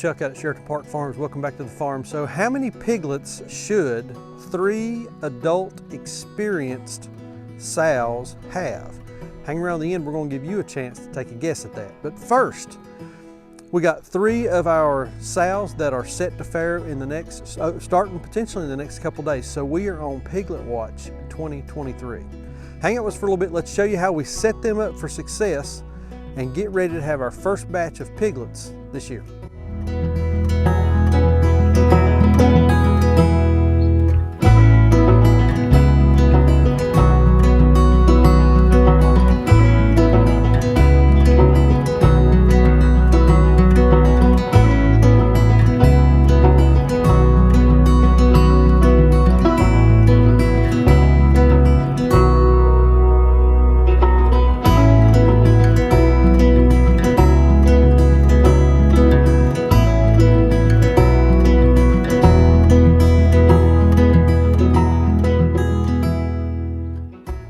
Chuck out at Sheraton Park Farms. Welcome back to the farm. So how many piglets should 3 adult experienced sows have? Hang around the end, we're going to give you a chance to take a guess at that. But first, we got 3 of our sows that are set to farrow in the next, starting potentially in the next couple days. So we are on Piglet Watch 2023. Hang out with us for a little bit. Let's show you how we set them up for success and get ready to have our first batch of piglets this year.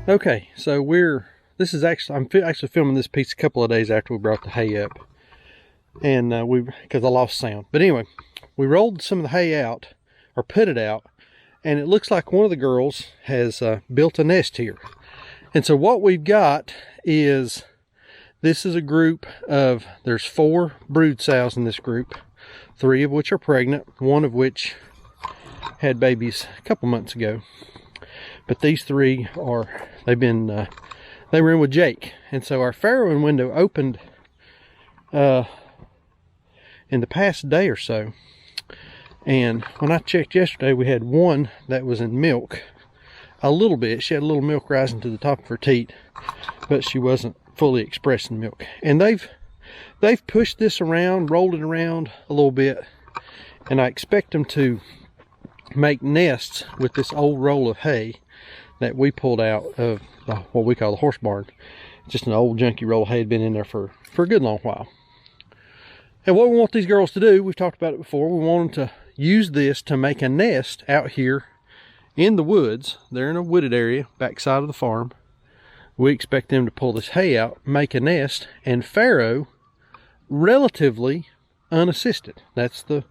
Okay, so I'm actually filming this piece a couple of days after we brought the hay up, and because I lost sound. But anyway, we rolled some of the hay out, or put it out, and it looks like one of the girls has built a nest here. And so what we've got is, this is a group of, there's 4 brood sows in this group, 3 of which are pregnant, 1 of which had babies a couple months ago. But these 3 are, they were in with Jake. And so our farrowing window opened in the past day or so. And when I checked yesterday, we had 1 that was in milk a little bit. She had a little milk rising to the top of her teat, but she wasn't fully expressing milk. And they've pushed this around, rolled it around a little bit, and I expect them to make nests with this old roll of hay that we pulled out of what we call the horse barn. Just an old junky roll of hay, had been in there for a good long while. And what we want these girls to do, we've talked about it before, we want them to use this to make a nest out here in the woods. They're in a wooded area, backside of the farm. We expect them to pull this hay out, make a nest, and farrow relatively unassisted. That's the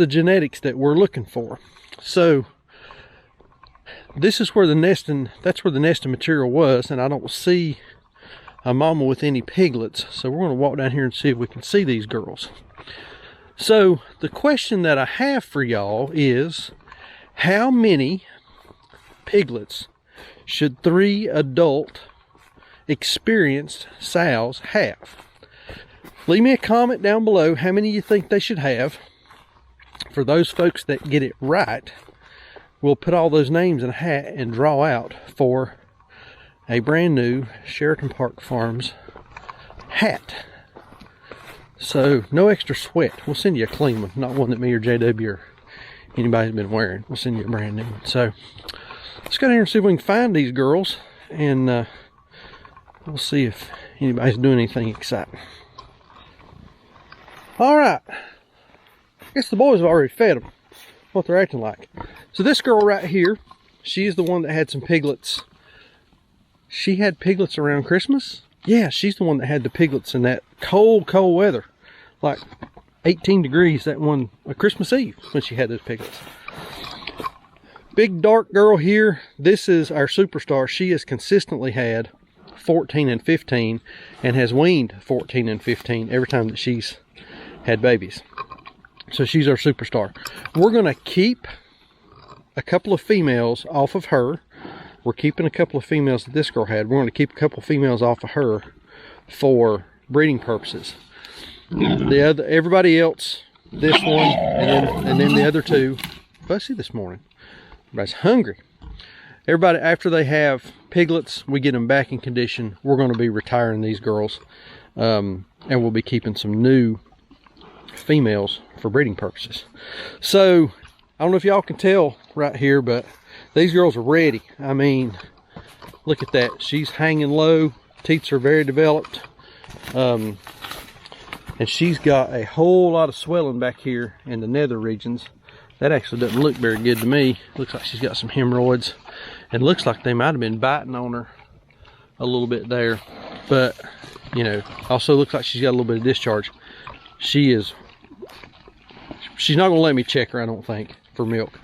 genetics that we're looking for. So this is where that's where the nesting material was, and I don't see a mama with any piglets. So we're going to walk down here and see if we can see these girls. So the question that I have for y'all is, how many piglets should 3 adult experienced sows have? Leave me a comment down below how many you think they should have. For those folks that get it right, we'll put all those names in a hat and draw out for a brand new Sheraton Park Farms hat. So no extra sweat. We'll send you a clean one, not one that me or JW or anybody's been wearing. We'll send you a brand new one. So let's go down here and see if we can find these girls, and we'll see if anybody's doing anything exciting. All right. I guess the boys have already fed them, what they're acting like. So this girl right here, she's the one that had some piglets. She had piglets around Christmas? Yeah, she's the one that had the piglets in that cold, cold weather. Like 18 degrees that one, Christmas Eve, when she had those piglets. Big dark girl here, this is our superstar. She has consistently had 14 and 15 and has weaned 14 and 15 every time that she's had babies. So she's our superstar. We're going to keep a couple of females off of her. We're keeping a couple of females that this girl had. We're going to keep a couple of females off of her for breeding purposes. Everybody else, this one, and then the other 2, fussy this morning. Everybody's hungry. Everybody, after they have piglets, we get them back in condition. We're going to be retiring these girls, and we'll be keeping some new females for breeding purposes. So I don't know if y'all can tell right here, but these girls are ready. I mean, look at that. She's hanging low. Teats are very developed. And she's got a whole lot of swelling back here in the nether regions. That actually doesn't look very good to me. Looks like she's got some hemorrhoids. It looks like they might have been biting on her a little bit there. But, you know, also looks like she's got a little bit of discharge. She is she's not gonna let me check her, I don't think, for milk.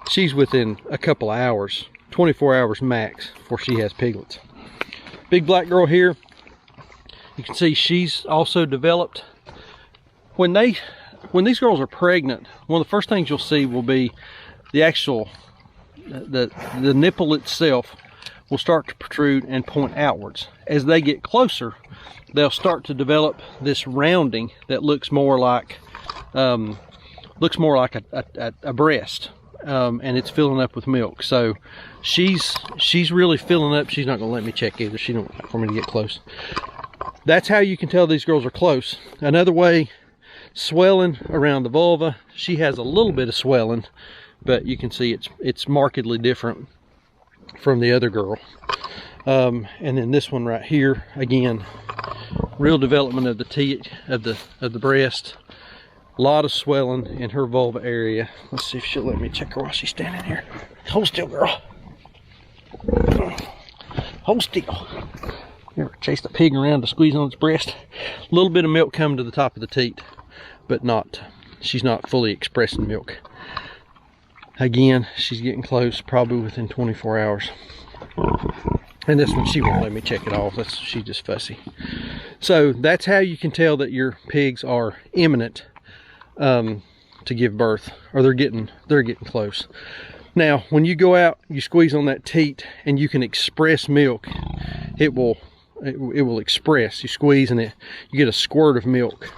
She's within a couple of hours, 24 hours max, before she has piglets. Big black girl here, you can see she's also developed. When these girls are pregnant, one of the first things you'll see will be the actual, the nipple itself will start to protrude and point outwards. As they get closer, they'll start to develop this rounding that looks more like a breast, and it's filling up with milk. So she's really filling up. She's not going to let me check either. She don't want for me to get close. That's how you can tell these girls are close. Another way, swelling around the vulva. She has a little bit of swelling, but you can see it's markedly different from the other girl. And then this one right here, again, real development of the teat of the breast. A lot of swelling in her vulva area. Let's see if she'll let me check her while she's standing here. Hold still, girl. Hold still. You ever chased a pig around to squeeze on its breast? A little bit of milk coming to the top of the teat, but she's not fully expressing milk. Again, she's getting close, probably within 24 hours. And this one, she won't let me check it off. She's just fussy. So that's how you can tell that your pigs are imminent to give birth, or they're getting close. Now, when you go out, you squeeze on that teat, and you can express milk. It will express. You squeeze, and you get a squirt of milk.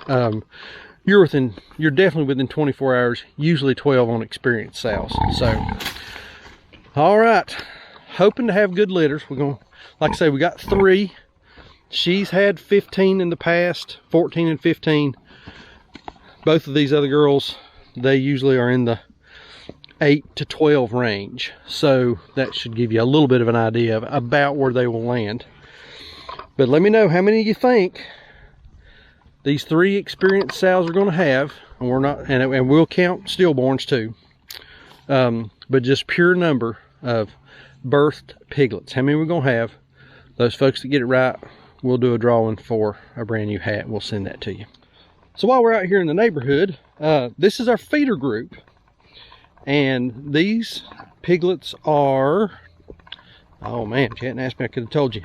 You're definitely within 24 hours, usually 12 on experienced sows. So, all right, hoping to have good litters. We're going, like I say, we got 3. She's had 15 in the past, 14 and 15. Both of these other girls, they usually are in the 8 to 12 range. So that should give you a little bit of an idea of about where they will land. But let me know how many you think these 3 experienced sows are going to have, and and we'll count stillborns too. But just pure number of birthed piglets. How many we're going to have? Those folks that get it right, we'll do a drawing for a brand new hat. We'll send that to you. So while we're out here in the neighborhood, this is our feeder group, and these piglets are, oh man, if you hadn't asked me, I could have told you.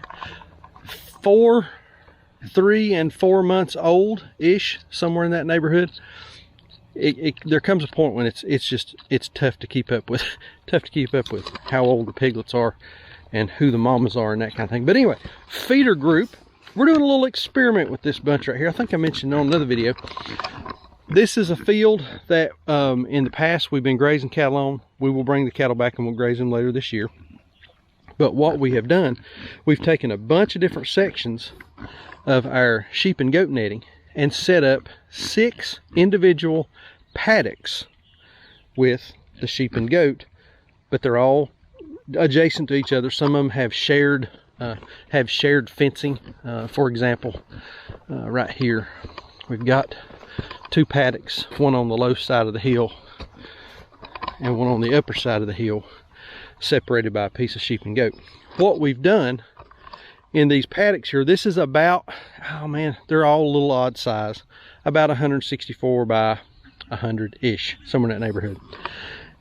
3 and 4 months old ish, somewhere in that neighborhood. There comes a point when it's tough to keep up with how old the piglets are and who the mamas are and that kind of thing. But anyway, feeder group, we're doing a little experiment with this bunch right here. I think I mentioned on another video. This is a field that in the past we've been grazing cattle on. We will bring the cattle back and we'll graze them later this year. But what we have done, we've taken a bunch of different sections of our sheep and goat netting and set up 6 individual paddocks with the sheep and goat, but they're all adjacent to each other. Some of them have shared fencing. For example, right here we've got 2 paddocks, one on the low side of the hill and one on the upper side of the hill, separated by a piece of sheep and goat. What we've done in these paddocks here, this is about, oh man, they're all a little odd size, about 164 by 100-ish, somewhere in that neighborhood.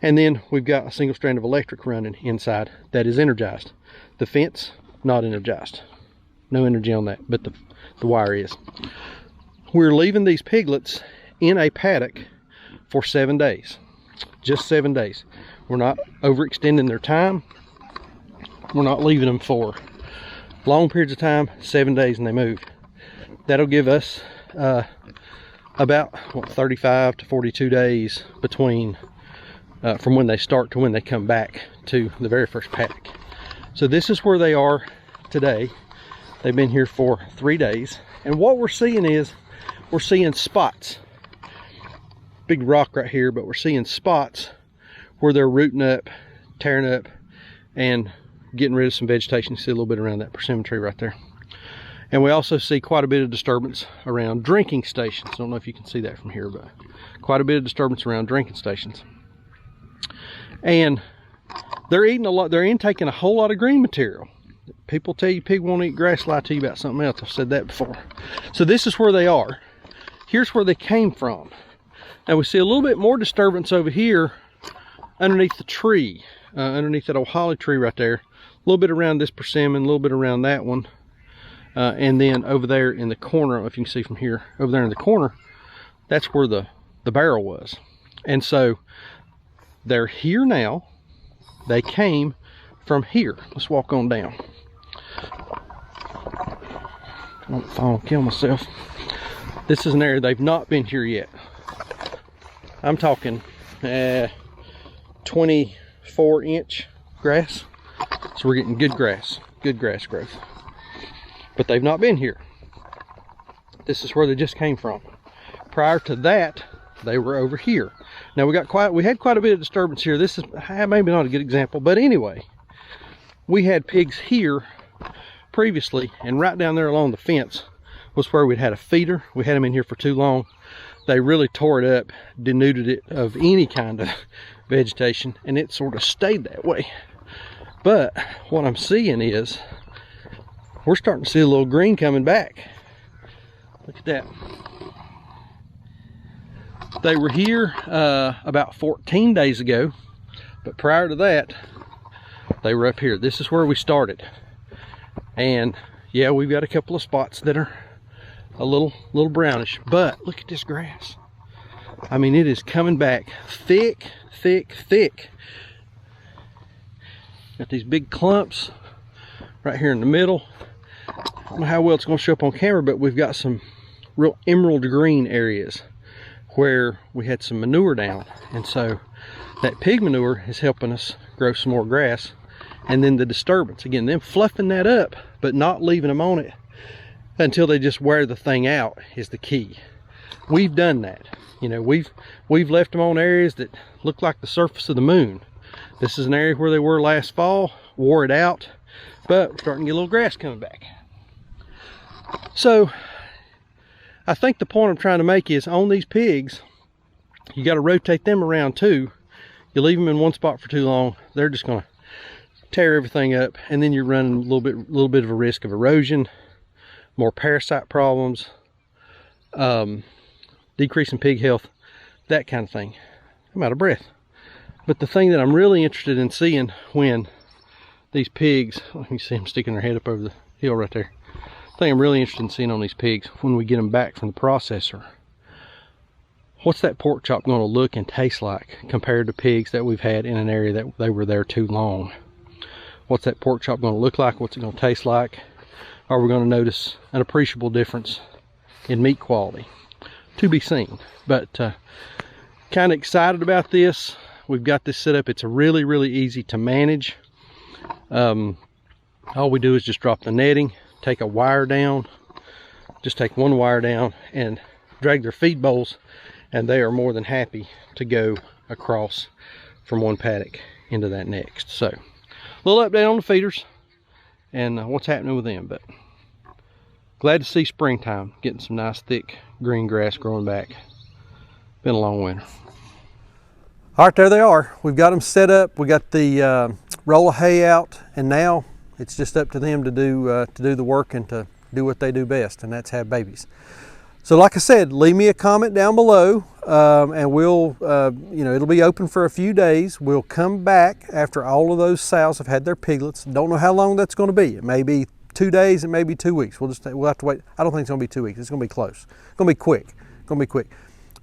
And then we've got a single strand of electric running inside that is energized. The fence, not energized. No energy on that, but the wire is. We're leaving these piglets in a paddock for 7 days. Just 7 days. We're not overextending their time. We're not leaving them for long periods of time, 7 days, and they move. That'll give us about 35 to 42 days between from when they start to when they come back to the very first paddock. So this is where they are today. They've been here for 3 days, and what we're seeing is we're seeing spots. Big rock right here, but we're seeing spots where they're rooting up, tearing up, and getting rid of some vegetation. You see a little bit around that persimmon tree right there. And we also see quite a bit of disturbance around drinking stations. I don't know if you can see that from here, but quite a bit of disturbance around drinking stations. And they're eating a lot, they're intaking a whole lot of green material. People tell you pig won't eat grass, lie to you about something else. I've said that before. So this is where they are. Here's where they came from. Now we see a little bit more disturbance over here underneath the tree, underneath that old holly tree right there. A little bit around this persimmon, a little bit around that one. And then over there in the corner, I don't know if you can see from here, over there in the corner, that's where the barrel was. And so they're here now. They came from here. Let's walk on down. I don't fall and kill myself. This is an area they've not been here yet. I'm talking 24-inch grass. So we're getting good grass growth. But they've not been here. This is where they just came from. Prior to that, they were over here. Now we had quite a bit of disturbance here. This is maybe not a good example, but anyway, we had pigs here previously, and right down there along the fence was where we'd had a feeder. We had them in here for too long. They really tore it up, denuded it of any kind of vegetation, and it sort of stayed that way. But what I'm seeing is we're starting to see a little green coming back. Look at that. They were here about 14 days ago, but prior to that, they were up here. This is where we started. And yeah, we've got a couple of spots that are a little brownish, but look at this grass. I mean, it is coming back thick. Got these big clumps right here in the middle. I don't know how well it's going to show up on camera, but we've got some real emerald green areas where we had some manure down, and so that pig manure is helping us grow some more grass. And then the disturbance, again, them fluffing that up but not leaving them on it until they just wear the thing out is the key. We've done that. You know, we've left them on areas that look like the surface of the moon. This is an area where they were last fall, wore it out, but we're starting to get a little grass coming back. So I think the point I'm trying to make is on these pigs, you got to rotate them around too. You leave them in one spot for too long, they're just going to tear everything up, and then you're running a little bit of a risk of erosion, more parasite problems, decreasing pig health, that kind of thing. I'm out of breath. But the thing that I'm really interested in seeing when these pigs, let me see them sticking their head up over the hill right there. The thing I'm really interested in seeing on these pigs when we get them back from the processor, what's that pork chop going to look and taste like compared to pigs that we've had in an area that they were there too long? What's that pork chop going to look like? What's it going to taste like? Are we going to notice an appreciable difference in meat quality? To be seen. But kind of excited about this. We've got this set up. It's really easy to manage. All we do is just drop the netting, take a wire down, just take one wire down and drag their feed bowls, and they are more than happy to go across from one paddock into that next. So a little update on the feeders and what's happening with them, but glad to see springtime, getting some nice thick green grass growing back. Been a long winter. All right, there they are. We've got them set up. We got the roll of hay out, and now it's just up to them to do the work and to do what they do best, and that's have babies. So like I said, leave me a comment down below, and we'll, it'll be open for a few days. We'll come back after all of those sows have had their piglets. Don't know how long that's going to be. It may be 2 days, it may be 2 weeks. We'll have to wait. I don't think it's going to be 2 weeks. It's going to be close. It's going to be quick. It's going to be quick.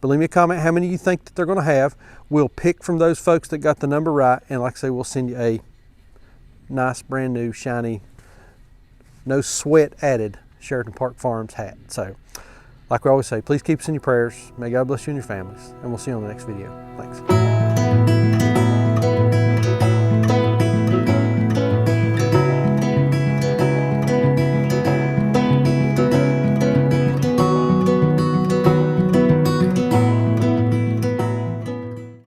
But leave me a comment how many you think that they're going to have. We'll pick from those folks that got the number right, and like I say, we'll send you a nice, brand new, shiny, no sweat added Sheraton Park Farms hat. So, like we always say, please keep us in your prayers. May God bless you and your families, and we'll see you on the next video. Thanks.